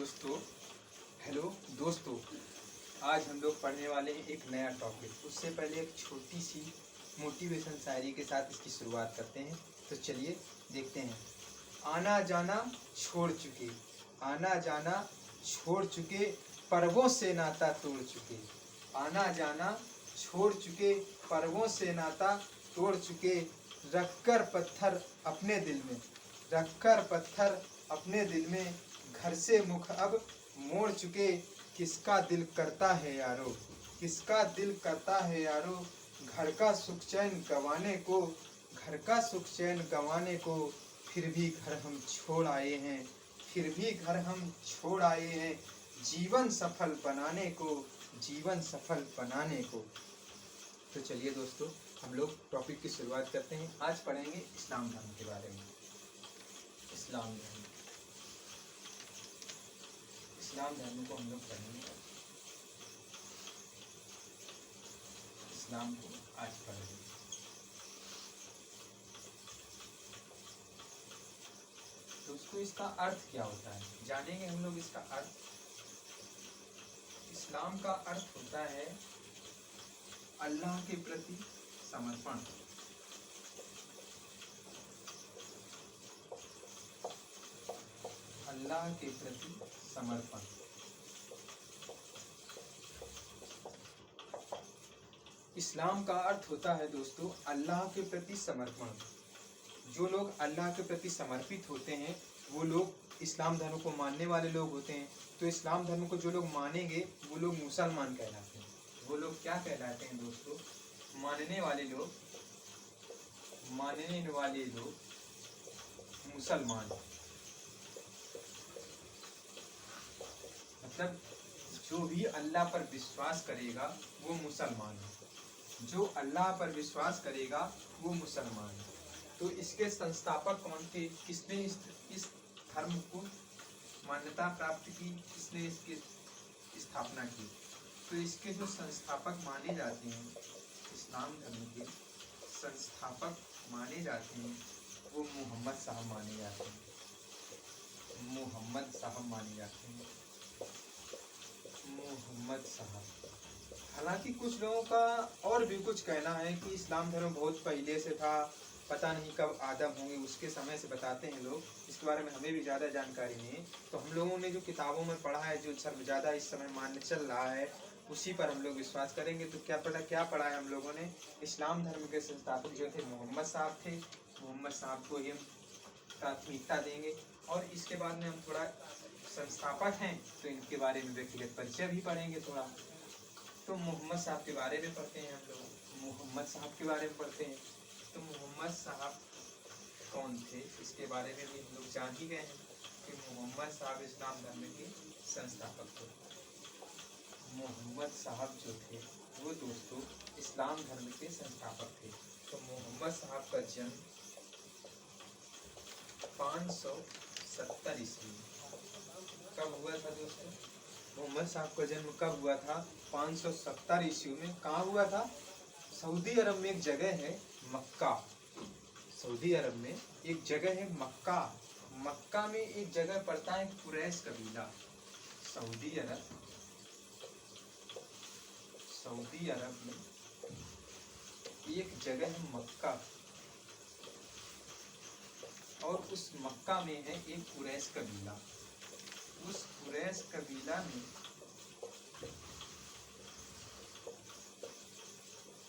दोस्तों, हेलो दोस्तों, आज हम लोग पढ़ने वाले हैं एक नया टॉपिक। उससे पहले एक छोटी सी मोटिवेशन शायरी के साथ इसकी शुरुआत करते हैं। तो चलिए देखते हैं। आना जाना छोड़ चुके, आना जाना छोड़ चुके, पर्वों से नाता तोड़ चुके। आना जाना छोड़ चुके, पर्वों से नाता तोड़ चुके। रखकर पत्थर अपने दिल में, रखकर पत्थर अपने दिल में, घर से मुख अब मोड़ चुके। किसका दिल करता है यारो, किसका दिल करता है यारो, घर का सुख चैन गंवाने को, घर का सुख चैन गंवाने को। फिर भी घर हम छोड़ आए हैं, फिर भी घर हम छोड़ आए हैं, जीवन सफल बनाने को, जीवन सफल बनाने को। तो चलिए दोस्तों, हम लोग टॉपिक की शुरुआत करते हैं। आज पढ़ेंगे इस्लाम धर्म के बारे में। इस्लाम धर्म, इस्लाम धर्म को हम लोग पढ़ेंगे। इस्लाम को आज पढ़ेंगे। दोस्तों, इसका अर्थ क्या होता है जानेंगे हम लोग इसका अर्थ। इस्लाम का अर्थ होता है अल्लाह के प्रति समर्पण। अल्लाह के प्रति समर्पण। इस्लाम का अर्थ होता है दोस्तों अल्लाह के प्रति समर्पण। जो लोग अल्लाह के प्रति समर्पित होते हैं वो लोग इस्लाम धर्म को मानने वाले लोग होते हैं। तो इस्लाम धर्म को जो लोग मानेंगे वो लोग मुसलमान कहलाते हैं। वो लोग क्या कहलाते हैं दोस्तों? मानने वाले लोग, मानने वाले लोग मुसलमान। मतलब जो भी अल्लाह पर विश्वास करेगा वो मुसलमान है। जो अल्लाह पर विश्वास करेगा वो मुसलमान है। तो इसके संस्थापक कौन थे? किसने इस धर्म को मान्यता प्राप्त की? किसने इसकी स्थापना की? तो इसके जो संस्थापक माने जाते हैं, इस्लाम धर्म के संस्थापक माने जाते हैं, वो मोहम्मद साहब माने जाते हैं। मोहम्मद साहब माने जाते हैं। मोहम्मद साहब। हालांकि कुछ लोगों का और भी कुछ कहना है कि इस्लाम धर्म बहुत पहले से था, पता नहीं कब आदम होंगे उसके समय से बताते हैं लोग। इसके बारे में हमें भी ज़्यादा जानकारी नहीं है। तो हम लोगों ने जो किताबों में पढ़ा है, जो सब ज़्यादा इस समय मान्य चल रहा है, उसी पर हम लोग विश्वास करेंगे। तो क्या पढ़ा है हम लोगों ने? इस्लाम धर्म के संस्थापक जो थे मोहम्मद साहब थे। मोहम्मद साहब को ही हम प्राथमिकता देंगे। और इसके बाद में हम थोड़ा संस्थापक हैं तो इनके बारे में व्यक्तिगत परिचय भी पढ़ेंगे थोड़ा। तो मोहम्मद साहब के बारे में पढ़ते हैं हम लोग। मोहम्मद साहब के बारे में पढ़ते हैं। तो मोहम्मद साहब कौन थे इसके बारे में भी हम लोग जान ही गए हैं कि मोहम्मद साहब इस्लाम धर्म के संस्थापक थे। मोहम्मद साहब जो थे वो दोस्तों इस्लाम धर्म के संस्थापक थे। तो मोहम्मद साहब का जन्म 570 ईस्वी कब हुआ था दोस्तों? मोहम्मद साहब का जन्म कब हुआ था? 570 ईस्वी में। कहाँ हुआ था? सऊदी अरब में एक जगह है मक्का। सऊदी अरब में एक जगह है मक्का। मक्का में एक जगह पड़ता है कुरैश कबीला। सऊदी अरब, सऊदी अरब में एक जगह है मक्का, और उस मक्का में है एक कुरैश कबीला। उस कुरैश कबीला में,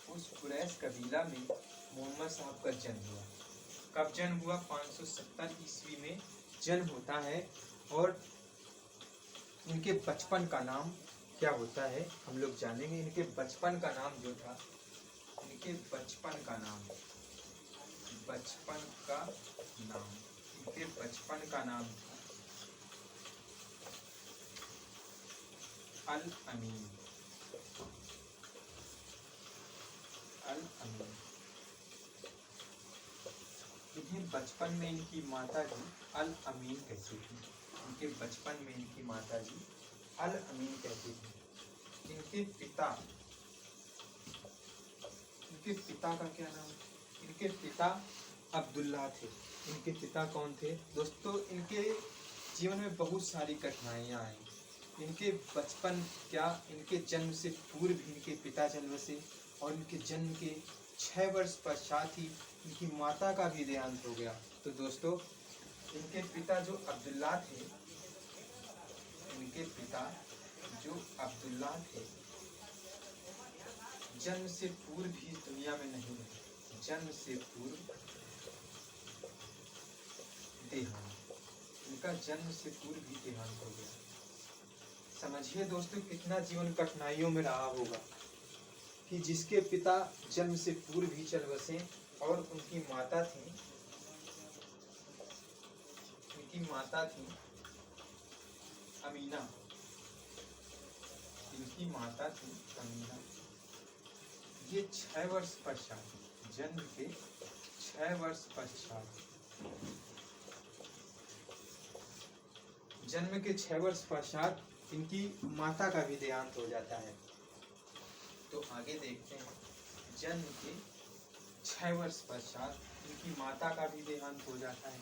उस कुरैश कबीला में मोहम्मद साहब का जन्म हुआ। कब जन्म हुआ? 570 ईस्वी में जन्म होता है। और इनके बचपन का नाम क्या होता है हम लोग जानेंगे। इनके बचपन का नाम जो था, इनके बचपन का नाम, बचपन का नाम, इनके बचपन का नाम अल अमीन। अल अमीन। इन्हें बचपन में इनकी माता जी अल अमीन कहती थी। इनके बचपन में इनकी माता जी अल अमीन कहती थी। इनके पिता, इनके पिता का क्या नाम? इनके पिता अब्दुल्ला थे। इनके पिता कौन थे दोस्तों? इनके जीवन में बहुत सारी कठिनाइयाँ आई। इनके बचपन क्या, इनके जन्म से पूर्व इनके पिता चल बसे और इनके जन्म के 6 वर्ष पश्चात ही इनकी माता का भी देहांत हो गया। तो दोस्तों, इनके पिता जो अब्दुल्ला थे, इनके पिता जो अब्दुल्ला थे, जन्म से पूर्व भी इस दुनिया में नहीं रहे। जन्म से पूर्व देहांत, इनका जन्म से पूर्व ही देहांत हो गया। समझिए दोस्तों, कितना जीवन कठिनाइयों में रहा होगा कि जिसके पिता जन्म से पूर्व ही चल बसे और उनकी माता थी, अमीना, इनकी माता थी अमीना। ये 6 वर्ष पश्चात, जन्म के 6 वर्ष पश्चात, जन्म के 6 वर्ष पश्चात इनकी माता का भी देहांत हो जाता है। तो आगे देखते हैं, जन्म के 6 वर्ष पश्चात इनकी माता का भी देहांत हो जाता है।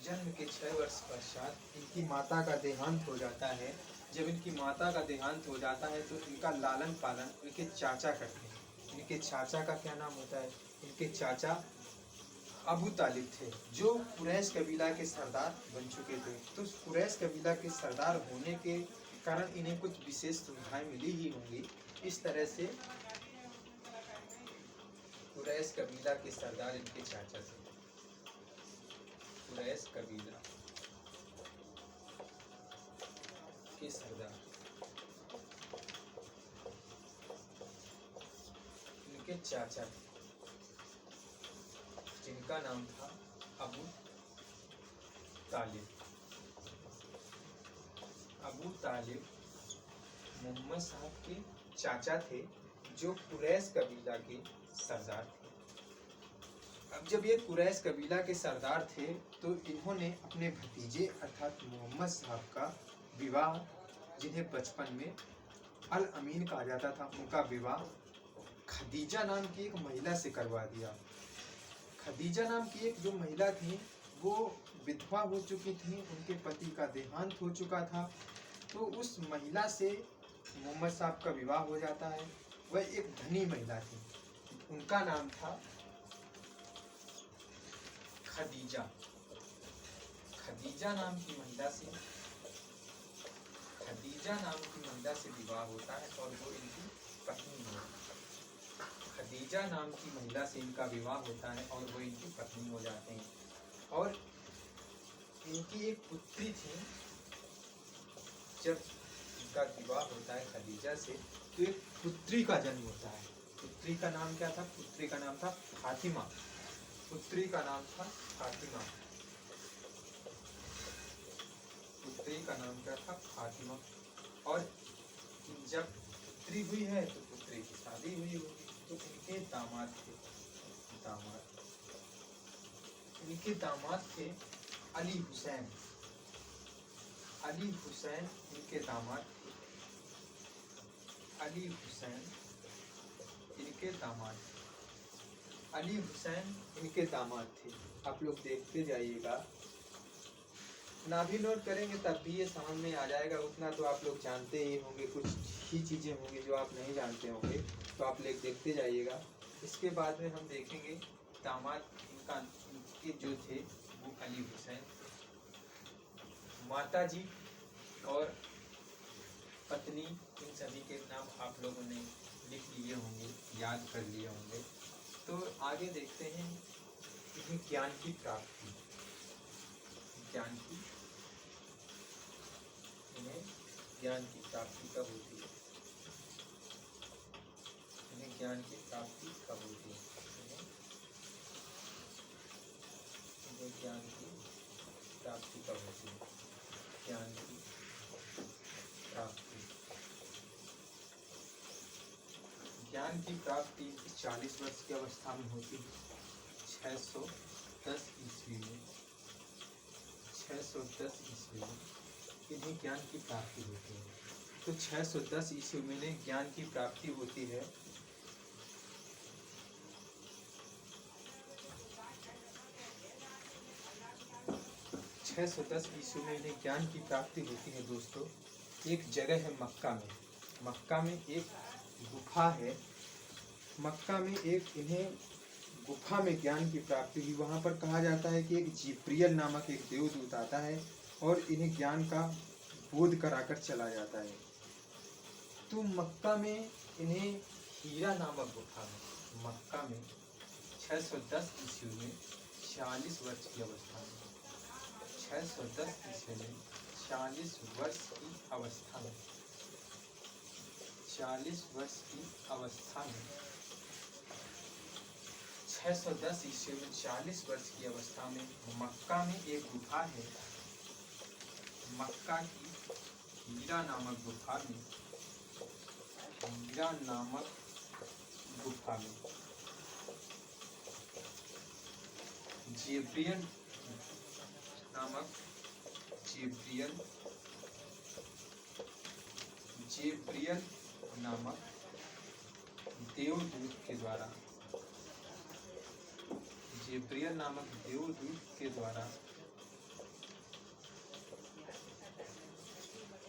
जन्म के 6 वर्ष पश्चात इनकी माता का देहांत हो जाता है। जब इनकी माता का देहांत हो जाता है तो इनका लालन पालन इनके चाचा करते हैं। इनके चाचा का क्या नाम होता है? इनके चाचा अबू तालिब थे, जो कुरैश कबीला के सरदार बन चुके थे। तो कुरैश कबीला के सरदार होने के कारण इन्हें कुछ विशेष सुविधाएं मिली ही होंगी। इस तरह से कुरैश कबीला के सरदार इनके चाचा थे। कुरैश कबीला के सरदार इनके चाचा थे, जिनका नाम था अबू तालिब। अबू तालिब मोहम्मद साहब के चाचा थे, जो कुरैश कबीला के सरदार थे। अब जब ये कुरैश कबीला के सरदार थे तो इन्होंने अपने भतीजे अर्थात मोहम्मद साहब का विवाह, जिन्हें बचपन में अल अमीन कहा जाता था, उनका विवाह खदीजा नाम की एक महिला से करवा दिया। खदीजा नाम की एक जो महिला थी वो विधवा हो चुकी थी, उनके पति का देहांत हो चुका था। तो उस महिला से मोहम्मद साहब का विवाह हो जाता है। वह एक धनी महिला थी, उनका नाम था खदीजा। खदीजा नाम की महिला से विवाह होता है और वो इनकी पत्नी हो। खदीजा नाम की महिला से इनका विवाह होता है और वो इनकी पत्नी हो जाते हैं। और इनकी एक पुत्री थी। जब इनका विवाह होता है खदीजा से तो एक पुत्री का जन्म होता है। पुत्री का नाम क्या था? पुत्री का नाम था फातिमा। पुत्री का नाम था फातिमा। पुत्री का नाम क्या था? फातिमा। और जब पुत्री हुई है तो पुत्री की शादी हुई होगी। तो इनके दामाद थे, इनके दामाद थे अली हुसैन। अली हुसैन इनके दामाद थे। अली हुसैन इनके दामाद थे। अली हुसैन इनके दामाद थे। आप लोग देखते जाइएगा, ना भी नोट करेंगे तब भी ये समझ में आ जाएगा। उतना तो आप लोग जानते ही होंगे, कुछ ही चीज़ें होंगी जो आप नहीं जानते होंगे, तो आप लोग देखते जाइएगा। इसके बाद में हम देखेंगे दामाद इनके जो थे वो अली हुसैन, माता जी और पत्नी, इन सभी के नाम आप लोगों ने लिख लिए होंगे, याद कर लिए होंगे। तो आगे देखते हैं इन्हें ज्ञान की प्राप्ति। इन्हें ज्ञान की प्राप्ति कब होती है? इन्हें ज्ञान की प्राप्ति कब होती है? इन्हें ज्ञान की प्राप्ति कब होती है? ज्ञान की प्राप्ति, ज्ञान की प्राप्ति 40 वर्ष की अवस्था में होती है। 610 ईस्वी में, 610 ईस्वी में इन्हें ज्ञान की प्राप्ति होती है। तो 610 ईस्वी में इन्हें ज्ञान की प्राप्ति होती है। 610 ईस्वी में इन्हें ज्ञान की प्राप्ति होती है दोस्तों। एक जगह है मक्का में, मक्का में एक गुफा है, मक्का में एक इन्हें गुफा में ज्ञान की प्राप्ति हुई। वहाँ पर कहा जाता है कि एक जिब्रियल नामक एक देवदूत आता है और इन्हें ज्ञान का बोध कराकर चला जाता है। तो मक्का में इन्हें हीरा नामक गुफा में, मक्का में 610 ईस्वी में 46 वर्ष की अवस्था में, 610 ईस्वी में 40 वर्ष की अवस्था में, 40 वर्ष की अवस्था में, 610 ईस्वी में 40 वर्ष की अवस्था में मक्का में एक गुफा है, मक्का की हीरा नामक गुफा में, हीरा नामक गुफा में जिब्रियल नामक देवदूत के द्वारा, जिब्रियल नामक देवदूत के द्वारा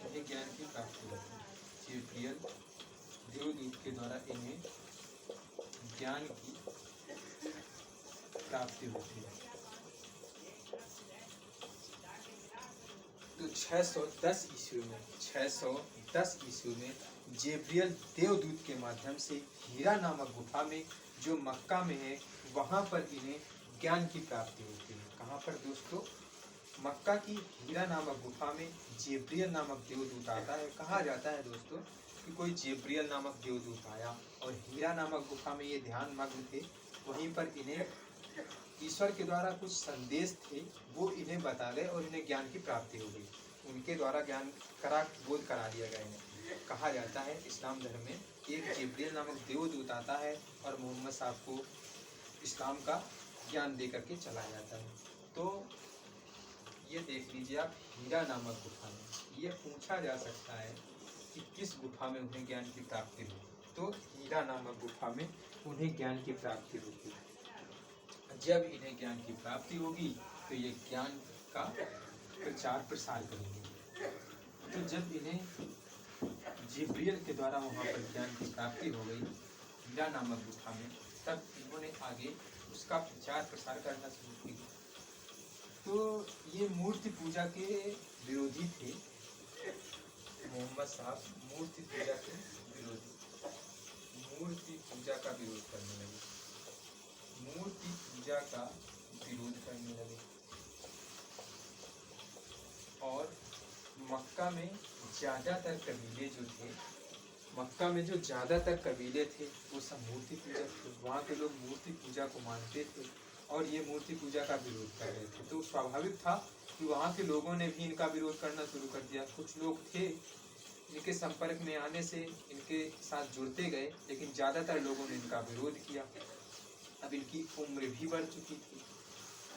इन्हें ज्ञान की प्राप्ति होती है। जिब्रियल देवदूत के द्वारा इन्हें ज्ञान की प्राप्ति होती है। तो 610 ईस्वी में जिब्रियल देवदूत के माध्यम से हीरा नामक गुफा में जो मक्का में है वहाँ पर इन्हें ज्ञान की प्राप्ति होती है। कहाँ पर दोस्तों? मक्का की हीरा नामक गुफा में जिब्रियल नामक देवदूत आता है। कहा जाता है दोस्तों कि कोई जिब्रियल नामक देवदूत आया और हीरा नामक गुफा में ये ध्यान मग्न थे। वहीं पर इन्हें ईश्वर के द्वारा कुछ संदेश थे, वो इन्हें बता गए और इन्हें ज्ञान की प्राप्ति हो गई। उनके द्वारा ज्ञान बोध करा दिया गया इन्हें। कहा जाता है इस्लाम धर्म में एक जिब्रियल नामक देवदूत आता है और मोहम्मद साहब को इस्लाम का ज्ञान दे करके चला जाता है। तो ये देख लीजिए आप, हीरा नामक गुफा में ये पूछा जा सकता है कि किस गुफा में उन्हें ज्ञान की प्राप्ति हुई। तो हीरा नामक गुफा में उन्हें ज्ञान की प्राप्ति होती है। जब इन्हें ज्ञान की प्राप्ति होगी तो ये ज्ञान का प्रचार प्रसार करेंगे। तो जब इन्हें जिब्रियल के द्वारा वहाँ पर ज्ञान की प्राप्ति हो गई हीरा नामक गुफा में, तब इन्होंने आगे उसका प्रचार प्रसार करना शुरू किया। तो ये मूर्ति पूजा के विरोधी थे। मोहम्मद साहब मूर्ति पूजा के विरोधी, मूर्ति पूजा का विरोध करने लगे, मूर्ति पूजा का विरोध करने लगे। और मक्का में ज़्यादातर कबीले जो थे, मक्का में जो ज़्यादातर कबीले थे वो सब मूर्ति पूजक थे। वहाँ के लोग मूर्ति पूजा को मानते थे और ये मूर्ति पूजा का विरोध कर रहे थे। तो स्वाभाविक था कि वहाँ के लोगों ने भी इनका विरोध करना शुरू कर दिया। कुछ लोग थे इनके संपर्क में आने से इनके साथ जुड़ते गए, लेकिन ज़्यादातर लोगों ने इनका विरोध किया। अब इनकी उम्र भी बढ़ चुकी थी।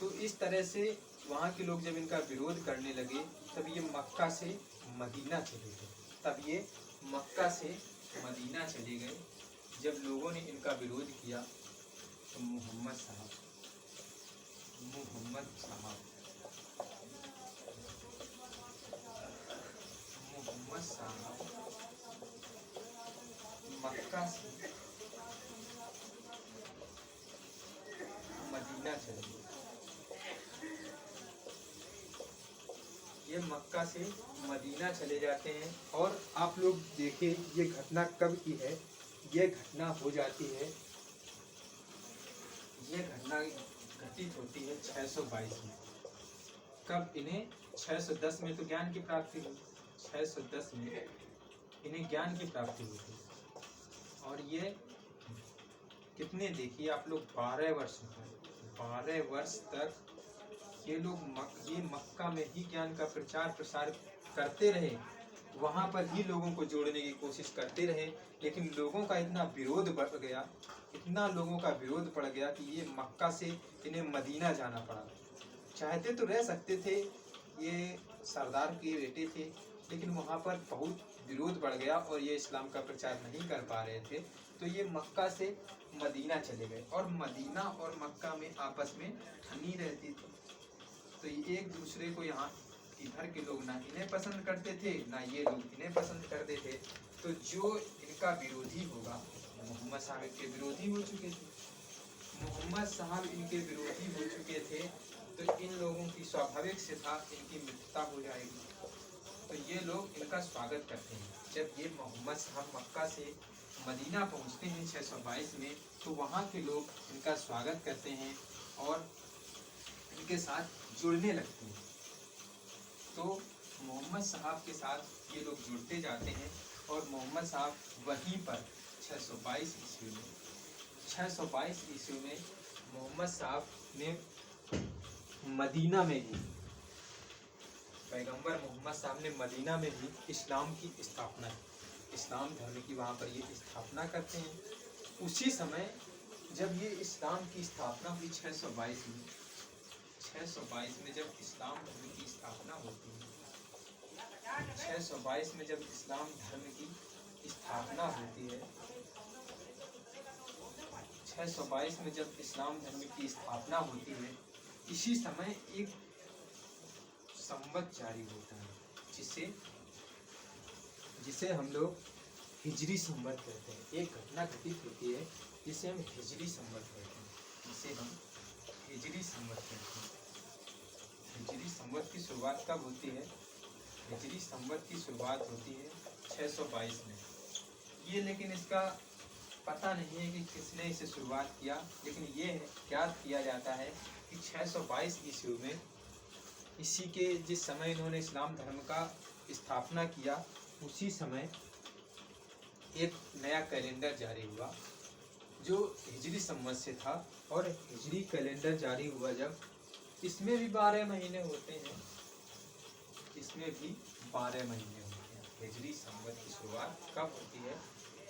तो इस तरह से वहाँ के लोग जब इनका विरोध करने लगे तब ये मक्का से मदीना चले गए। तब ये मक्का से मदीना चले गए। जब लोगों ने इनका विरोध किया तो मोहम्मद साहब मक्का से मदीना चले गए। ये मक्का से मदीना चले जाते हैं। और आप लोग देखिए ये घटना कब की है। ये घटना हो जाती है, ये घटना घटित होती है 622 में। कब? इन्हें 610 में तो ज्ञान की प्राप्ति हुई, 610 में इन्हें ज्ञान की प्राप्ति हुई थी। और ये कितने, देखिए आप लोग, 12 वर्ष, 12 वर्ष तक ये लोग ये मक्का में ही ज्ञान का प्रचार प्रसार करते रहे। वहाँ पर ही लोगों को जोड़ने की कोशिश करते रहे। लेकिन लोगों का इतना विरोध बढ़ गया, इतना लोगों का विरोध पड़ गया कि ये मक्का से इन्हें मदीना जाना पड़ा। चाहते तो रह सकते थे, ये सरदार के बेटे थे, लेकिन वहाँ पर बहुत विरोध बढ़ गया और ये इस्लाम का प्रचार नहीं कर पा रहे थे। तो ये मक्का से मदीना चले गए। और मदीना और मक्का में आपस में ठनी रहती थी। तो ये एक दूसरे को यहाँ इधर के लोग ना इन्हें पसंद करते थे, ना ये लोग इन्हें पसंद करते थे। तो जो इनका विरोधी होगा, मोहम्मद साहब इनके विरोधी हो चुके थे, मोहम्मद साहब इनके विरोधी हो चुके थे, तो इन लोगों की स्वाभाविक से था इनकी मित्रता हो जाएगी। तो ये लोग इनका स्वागत करते हैं। जब ये मोहम्मद साहब मक्का से मदीना पहुंचते हैं 622 में, तो वहाँ के लोग इनका स्वागत करते हैं और इनके साथ जुड़ने लगते हैं। तो मोहम्मद साहब के साथ ये लोग जुड़ते जाते हैं और मोहम्मद साहब वहीं पर 622 ईस्वी में मोहम्मद साहब ने मदीना में ही, पैगंबर मोहम्मद साहब ने मदीना में ही इस्लाम की स्थापना, इस्लाम धर्म की वहाँ पर ये स्थापना करते हैं। उसी समय जब ये इस्लाम की स्थापना हुई 622 में, 622 में जब इस्लाम धर्म की स्थापना होती है, 622 में जब इस्लाम धर्म की स्थापना होती है, 622 में जब इस्लाम धर्म की स्थापना होती है, इसी समय एक संवत जारी होता है, जिसे हम लोग हिजरी संवत कहते हैं। एक घटना घटित होती है जिसे हम हिजरी संवत कहते हैं, जिसे हम हिजरी संवत कहते हैं। हिजरी संवत की शुरुआत कब होती है? हिजरी संवत की शुरुआत होती है 622 में। ये लेकिन इसका पता नहीं है कि किसने इसे शुरुआत किया, लेकिन ये याद किया जाता है कि 622 ईस्वी में, इसी के जिस समय इन्होंने इस्लाम धर्म का स्थापना किया, उसी समय एक नया कैलेंडर जारी हुआ जो हिजरी संवत से था। और हिजरी कैलेंडर जारी हुआ जब, इसमें भी 12 महीने होते हैं, इसमें भी 12 महीने होते हैं। हिजरी संवत की शुरुआत कब होती है?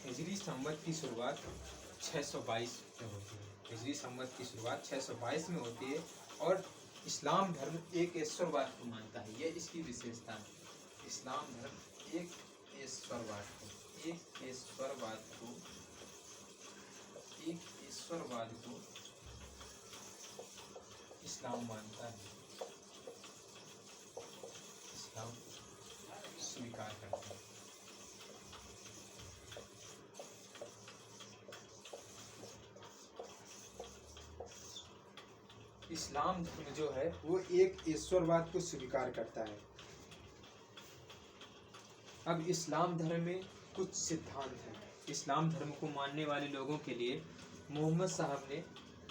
हिजरी संवत की शुरुआत 622 में होती है। हिजरी संवत की शुरुआत 622 में होती है और इस्लाम धर्म एक ईश्वरवाद को मानता है। यह इसकी विशेषता है। इस्लाम धर्म एक ईश्वरवाद को इस्लाम मानता है, इस्लाम स्वीकार करता है। इस्लाम धर्म जो है वो एक ईश्वरवाद को स्वीकार करता है। अब इस्लाम धर्म में कुछ सिद्धांत हैं। इस्लाम धर्म को मानने वाले लोगों के लिए मोहम्मद साहब ने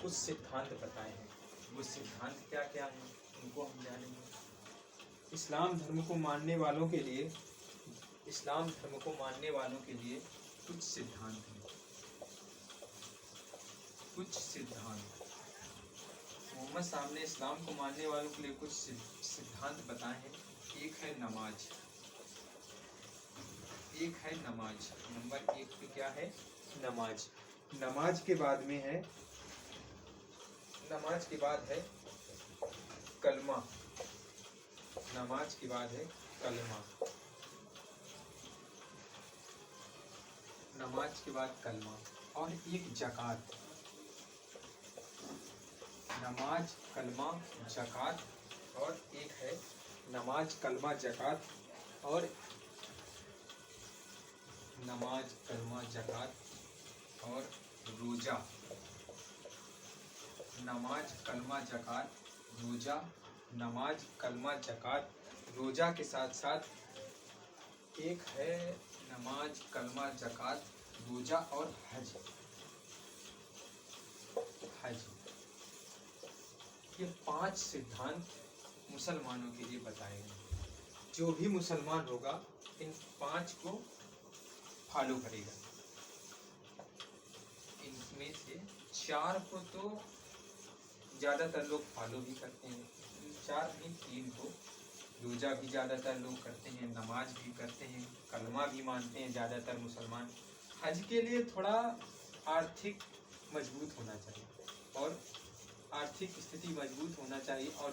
कुछ सिद्धांत बताए हैं। वो सिद्धांत क्या क्या हैं उनको हम जानेंगे। इस्लाम धर्म को मानने वालों के लिए कुछ सिद्धांत हैं। मोहम्मद साहब ने इस्लाम को मानने वालों के लिए कुछ सिद्धांत बताए हैं। एक है नमाज। नंबर 1 पे क्या है? नमाज। नमाज के बाद है कलमा। नमाज के बाद है कलमा। नमाज के बाद कलमा और एक ज़कात। नमाज, कलमा, ज़कात और एक है नमाज, कलमा, ज़कात और नमाज, कलमा, ज़कात और रोज़ा। नमाज, कलमा, ज़कात, रोज़ा। नमाज, कलमा, ज़कात, रोज़ा के साथ साथ एक है नमाज, कलमा, ज़कात, रोज़ा और हज। ये 5 सिद्धांत मुसलमानों के लिए बताए गए। जो भी मुसलमान होगा इन 5 को फॉलो करेगा। इनमें से 4 को तो ज़्यादातर लोग फॉलो भी करते हैं, 4 नहीं 3 को। रोज़ा भी ज़्यादातर लोग करते हैं, नमाज भी करते हैं, कलमा भी मानते हैं ज़्यादातर मुसलमान। हज के लिए थोड़ा आर्थिक मजबूत होना चाहिए और आर्थिक स्थिति मजबूत होना चाहिए। और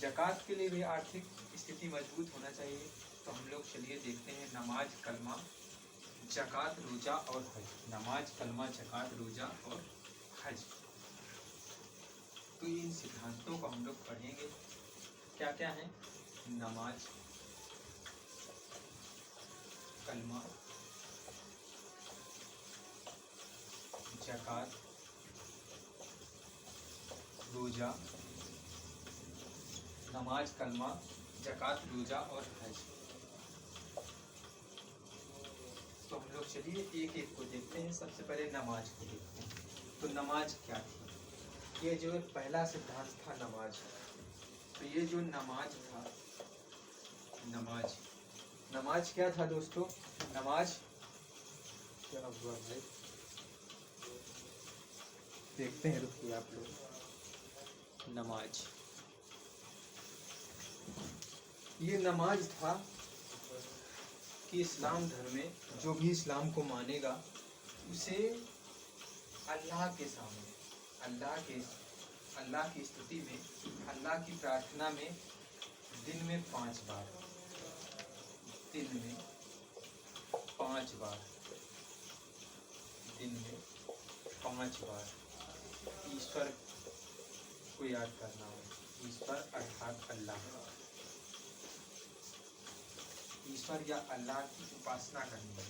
ज़कात के लिए भी आर्थिक स्थिति मजबूत होना चाहिए। तो हम लोग चलिए देखते हैं नमाज, कलमा, ज़कात, रोज़ा और हज। नमाज, कलमा, ज़कात, रोज़ा और हज। तो इन सिद्धांतों को हम लोग पढ़ेंगे। क्या क्या है? नमाज, कलमा, ज़कात, रोज़ा, नमाज, कलमा, ज़कात, रोज़ा और हज। तो हम लोग चलिए एक एक को देखते हैं। सबसे पहले नमाज को देखते हैं। तो नमाज क्या थी? ये जो पहला सिद्धांत था नमाज। तो ये जो नमाज था, नमाज क्या था दोस्तों? नमाज क्या हुआ भाई? देखते हैं, रुकिए आप लोग। नमाज, ये नमाज था कि इस्लाम धर्म में जो भी इस्लाम को मानेगा उसे अल्लाह के सामने, अल्लाह की स्तुति में, अल्लाह की प्रार्थना में दिन में 5 बार, दिन में 5 बार, दिन में 5 बार ईश्वर को याद करना हो। ईश्वर अर्थात अल्लाह, ईश्वर या अल्लाह की उपासना करनी है,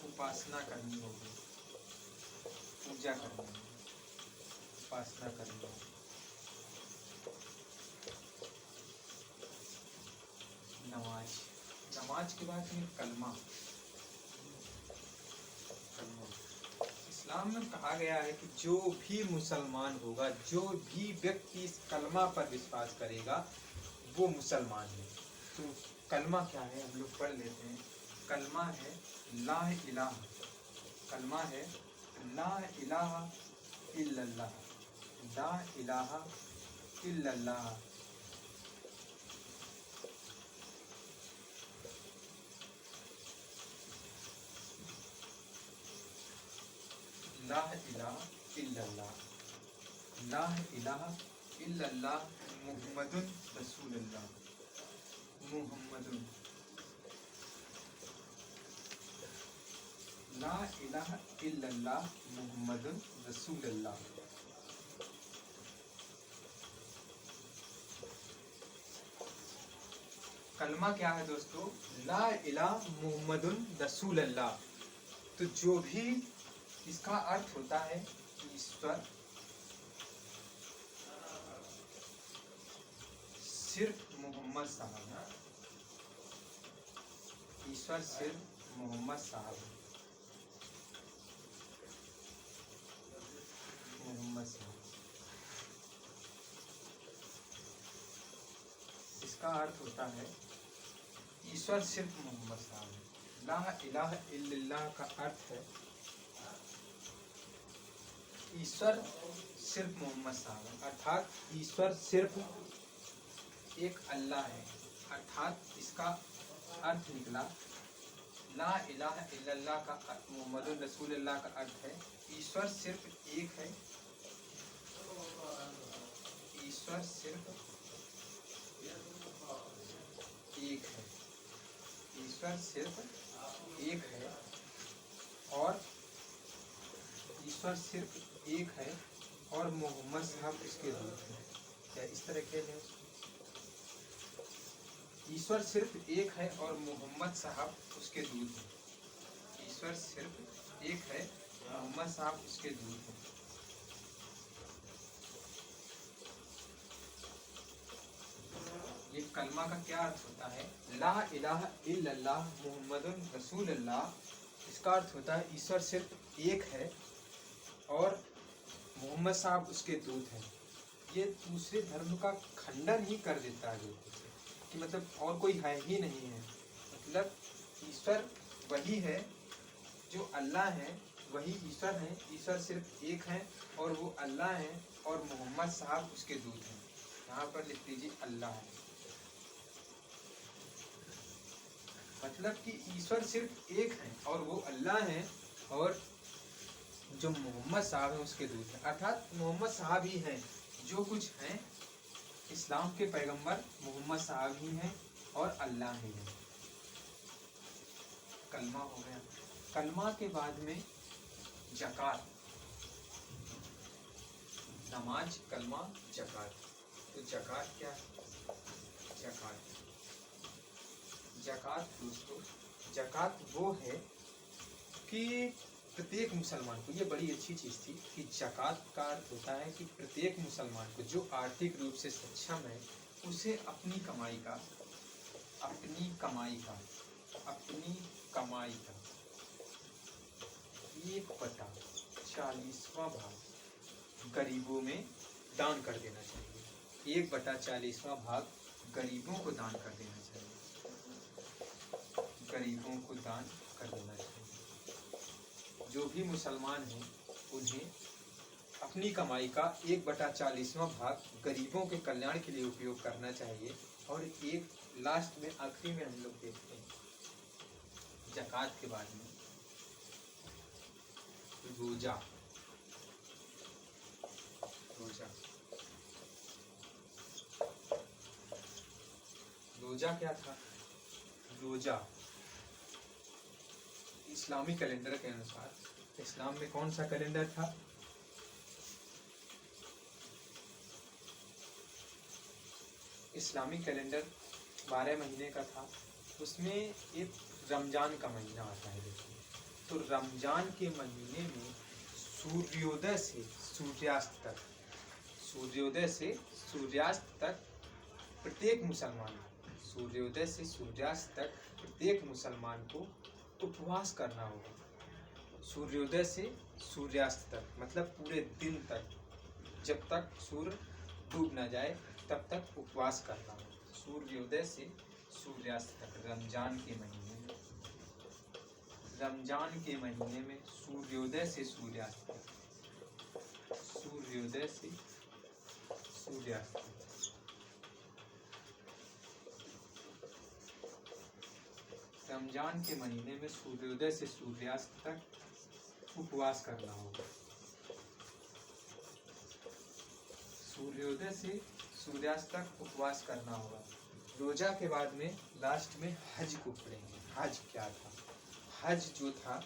उपासना करनी होगी, पूजा करनी होगी, उपासना करनी होगी। नमाज के बाद में कलमा। इस्लाम में कहा गया है कि जो भी मुसलमान होगा, जो भी व्यक्ति इस कलमा पर विश्वास करेगा वो मुसलमान है। तो कलमा क्या है हम लोग पढ़ लेते हैं। कलमा है ला इलाहा, कलमा है ला इलाहा इल्लल्लाह, ला इलाहा इल्लल्लाह। ला इलाहा इल्लल्लाह, ला इलाहा इल्लल्लाह मुहम्मदुन रसूलुल्लाह, मुहम्मदुन, ला इलाहा इल्लल्लाह मुहम्मदुन रसूलुल्लाह। कलमा क्या है दोस्तों? ला इलाहा मुहम्मदुन रसूलुल्लाह। तो जो भी इसका अर्थ होता है ईश्वर सिर्फ मोहम्मद साहब, ईश्वर सिर्फ मोहम्मद साहब, मोहम्मद साहब। इसका अर्थ होता है ईश्वर सिर्फ मोहम्मद साहब। ला इलाहा इल्लल्लाह का अर्थ है ईश्वर सिर्फ मोहम्मद साहब, अर्थात ईश्वर सिर्फ एक अल्लाह है। अर्थात इसका अर्थ निकला ला इलाहा इल्लल्लाह का मुहम्मदुर रसूलुल्लाह का अर्थ है ईश्वर सिर्फ एक है, ईश्वर सिर्फ एक है, ईश्वर सिर्फ एक है और ईश्वर सिर्फ एक है और मोहम्मद साहब इसके दूत हैं। क्या इस तरह कह लें? ईश्वर सिर्फ एक है और मोहम्मद साहब उसके दूत हैं। ईश्वर सिर्फ एक है, मोहम्मद साहब उसके दूत हैं। ये कलमा का क्या अर्थ होता है? ला इलाहा इल्लल्लाह मुहम्मदुर रसूलुल्लाह। इसका अर्थ होता है ईश्वर सिर्फ एक है और मोहम्मद साहब उसके दूत हैं। ये दूसरे धर्म का खंडन ही कर देता है कि मतलब और कोई है ही नहीं है। मतलब ईश्वर वही है, जो अल्लाह है वही ईश्वर है। ईश्वर सिर्फ एक है और वो अल्लाह है और मोहम्मद साहब उसके दूत हैं। यहाँ पर लिख दीजिए अल्लाह है। मतलब कि ईश्वर सिर्फ एक है और वो अल्लाह है और जो मोहम्मद साहब है उसके दूत हैं। अर्थात मोहम्मद साहब ही हैं, जो कुछ हैं इस्लाम के पैगंबर मोहम्मद साहब ही हैं और अल्लाह ही है। कलमा हो गया। कलमा के बाद में ज़कात। नमाज, कलमा, ज़कात। तो ज़कात क्या है? ज़कात, ज़कात दोस्तों, ज़कात वो है कि प्रत्येक मुसलमान को, ये बड़ी अच्छी चीज़ थी कि ज़कात का अर्थ होता है कि प्रत्येक मुसलमान को जो आर्थिक रूप से सक्षम है उसे अपनी कमाई का, अपनी कमाई का, अपनी कमाई का 1/40वां भाग गरीबों में दान कर देना चाहिए। 1/40वां भाग गरीबों को दान कर देना चाहिए, गरीबों को दान कर देना चाहिए। जो भी मुसलमान हैं उन्हें अपनी कमाई का 1/40वां भाग गरीबों के कल्याण के लिए उपयोग करना चाहिए। और एक लास्ट में, आखिरी में हम लोग देखते हैं ज़कात के बारे में, रोजा। रोजा, रोजा क्या था? रोजा इस्लामी कैलेंडर के अनुसार, इस्लाम में कौन सा कैलेंडर था? इस्लामी कैलेंडर 12 महीने का था। उसमें एक रमजान का महीना आता है। देखिए, तो रमजान के महीने में सूर्योदय से सूर्यास्त तक, सूर्योदय से सूर्यास्त तक प्रत्येक मुसलमान, सूर्योदय से सूर्यास्त तक प्रत्येक मुसलमान को उपवास करना होगा। सूर्योदय से सूर्यास्त तक मतलब पूरे दिन तक, जब तक सूर्य डूब न जाए तब तक उपवास करना होगा। सूर्योदय से सूर्यास्त तक रमजान के महीने में, रमजान के महीने में सूर्योदय से सूर्यास्त तक, सूर्योदय से सूर्यास्त तक रमजान के महीने में सूर्योदय से सूर्यास्त तक उपवास करना होगा। सूर्योदय से सूर्यास्त तक उपवास करना होगा। रोजा के बाद में लास्ट में हज को पढ़ेंगे। हज क्या था? हज जो था,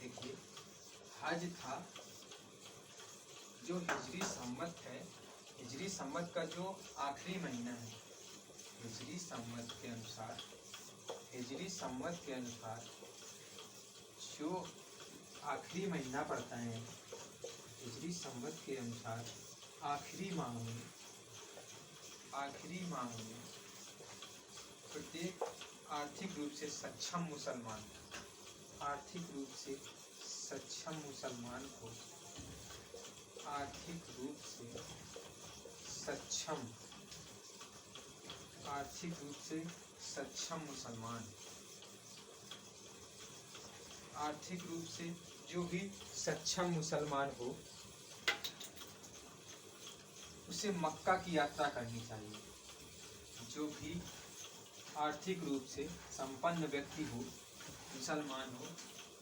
देखिए, हज था जो हिजरी सम्मत है, हिजरी सम्मत का जो आखिरी महीना है, हिजरी सम्मत के अनुसार, हिजरी सम्मत के अनुसार जो आखिरी महीना पड़ता है, हिजरी सम्मत के अनुसार आखिरी माह में, आखिरी माह में प्रत्येक आर्थिक रूप से सक्षम मुसलमान, आर्थिक रूप से सक्षम मुसलमान को, आर्थिक रूप से सक्षम, आर्थिक रूप से सक्षम मुसलमान, आर्थिक रूप से जो भी सक्षम मुसलमान हो उसे मक्का की यात्रा करनी चाहिए। जो भी आर्थिक रूप से संपन्न व्यक्ति हो, मुसलमान हो,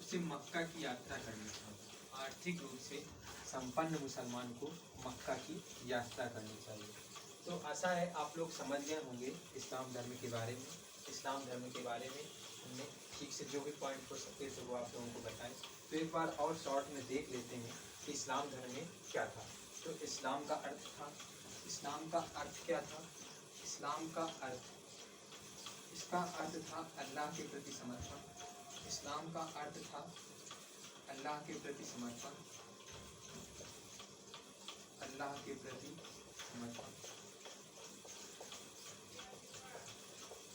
उसे मक्का की यात्रा करनी चाहिए। आर्थिक रूप से संपन्न मुसलमान को मक्का की यात्रा करनी चाहिए। तो आशा है आप लोग समझ गए होंगे इस्लाम धर्म के बारे में। इस्लाम धर्म के बारे में हमने ठीक से जो भी पॉइंट हो सकते थे वो आप लोगों को बताएं। तो एक बार और शॉर्ट में देख लेते हैं कि इस्लाम धर्म में क्या था। तो इस्लाम का अर्थ था, इस्लाम का अर्थ क्या था? इस्लाम का अर्थ, इसका अर्थ था अल्लाह के प्रति समर्पण। इस्लाम का अर्थ था अल्लाह के प्रति समर्पण, अल्लाह के प्रति समर्पण।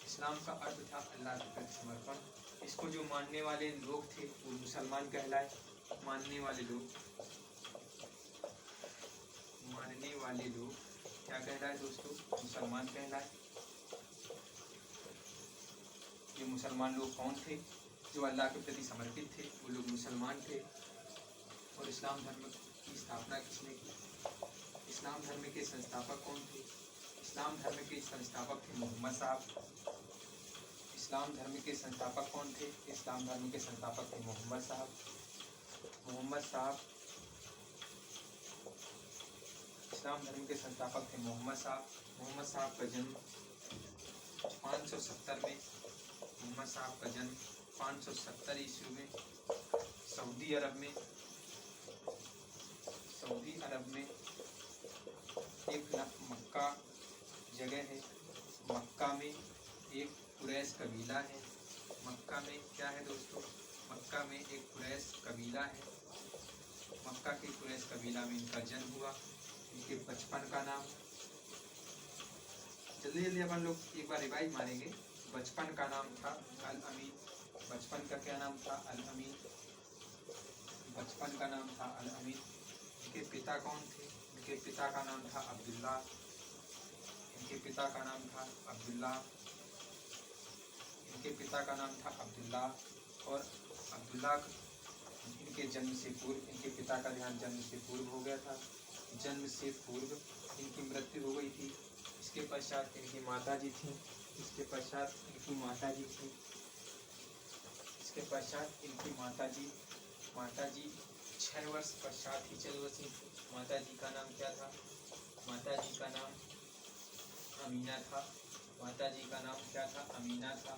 इस्लाम का अर्थ था अल्लाह के प्रति समर्पण। इसको जो मानने वाले लोग थे वो मुसलमान कहलाए। मानने वाले लोग, मानने वाले लोग क्या कहलाए दोस्तों? मुसलमान कहलाए। ये मुसलमान लोग कौन थे? जो अल्लाह के प्रति समर्पित थे वो लोग मुसलमान थे। और इस्लाम धर्म की स्थापना किसने की? इस्लाम धर्म के संस्थापक कौन थे? इस्लाम धर्म के संस्थापक थे मोहम्मद साहब। इस्लाम धर्म के संस्थापक कौन थे? इस्लाम धर्म के संस्थापक थे मोहम्मद साहब। मोहम्मद साहब, इस्लाम धर्म के संस्थापक थे मोहम्मद साहब। मोहम्मद साहब का जन्म 570 में, मोहम्मद साहब का जन्म 570 ईस्वी में सऊदी अरब में, सऊदी अरब में जगह है। मक्का में एक कुरैश कबीला है। मक्का में क्या है दोस्तों? मक्का में एक कुरैश कबीला है। मक्का के कुरैश कबीला में इनका जन्म हुआ। इनके बचपन का नाम, जल्दी जल्दी अपन लोग एक बार रिवाइज मारेंगे। बचपन का नाम था अल अमीन। बचपन का क्या नाम था? अल अमीन। बचपन का नाम था अल अमीन। इनके पिता कौन थे? इनके पिता का नाम था अब्दुल्ला। इनके पिता का नाम था अब्दुल्ला। इनके पिता का नाम था अब्दुल्ला। और अब्दुल्ला इनके जन्म से पूर्व, इनके पिता का ध्यान जन्म से पूर्व हो गया था। जन्म से पूर्व इनकी मृत्यु हो गई थी। इसके पश्चात इनकी माता जी थी। इसके पश्चात इनकी माता जी थी। इसके पश्चात इनकी माता जी 6 वर्ष पश्चात ही चल बसी। माता जी का नाम क्या था? माता जी का नाम अमीना था। माता जी का नाम क्या था? अमीना था।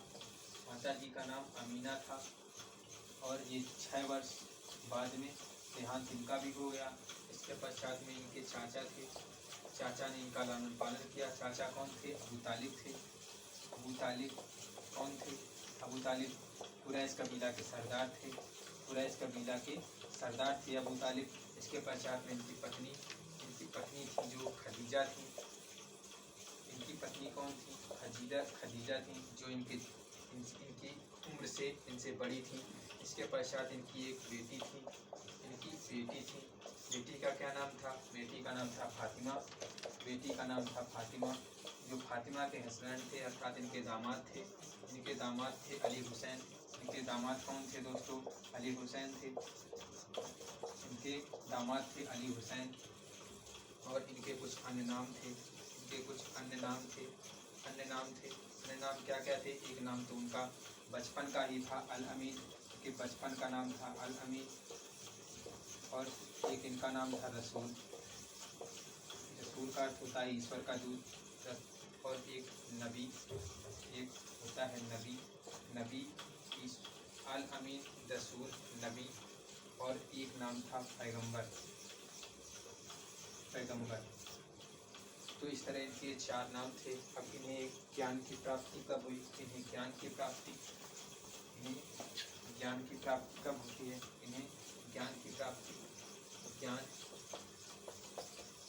माता जी का नाम अमीना था। और ये 6 वर्ष बाद में देहांत इनका भी हो गया। इसके पश्चात में इनके चाचा थे। चाचा ने इनका लालन पालन किया। चाचा कौन थे? अबू तालिब थे। अबू तालिब कौन थे? अबू तालिब कुरैश कबीला के सरदार थे। कुरैश कबीला के सरदार थे अबू तालिब। इसके पश्चात में इनकी पत्नी थी जो खदीजा थी। इनकी पत्नी कौन थी? खदीजा थी, जो इनकी उम्र से इनसे बड़ी थी। इसके पश्चात इनकी एक बेटी थी। बेटी का क्या नाम था? बेटी का नाम था फातिमा। बेटी का नाम था फातिमा, जो फातिमा के हस्बैंड थे, अर्थात इनके दामाद थे। इनके दामाद थे अली हुसैन। इनके दामाद कौन थे दोस्तों? अली हुसैन थे। इनके दामाद थे अली हुसैन। और इनके कुछ अन्य नाम थे। अन्य नाम क्या क्या थे? एक नाम तो उनका बचपन का ही था, अल अमीन। इनके बचपन का नाम था अल अमीन। और एक इनका नाम था रसूल। रसूल का अर्थ होता है ईश्वर का दूत। और एक नबी, एक होता है नबी। अल अमीन, रसूल, नबी। और एक नाम था पैगंबर। तो इस तरह इनके 4 नाम थे। अब इन्हें ज्ञान की प्राप्ति कब हुई? इन्हें ज्ञान की प्राप्ति कब होती है? इन्हें ज्ञान की प्राप्ति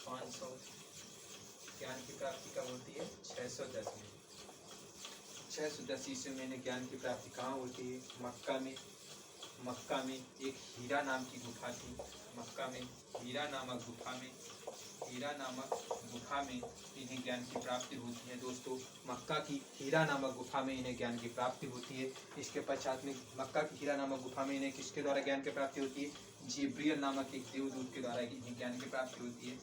500 कब होती है? 610 में। 610 ईस्वी में इन्हें ज्ञान की प्राप्ति कहाँ होती है? मक्का में एक हीरा नाम की गुफा थी। मक्का में हीरा नामक गुफा में इन्हें ज्ञान की प्राप्ति होती है दोस्तों। मक्का की हीरा नामक गुफा में इन्हें ज्ञान की प्राप्ति होती है। इसके पश्चात में मक्का की हीरा नामक गुफा में इन्हें किसके द्वारा ज्ञान की प्राप्ति होती है? जिब्रील नामक एक देवदूत के द्वारा इन्हें ज्ञान की प्राप्ति होती है।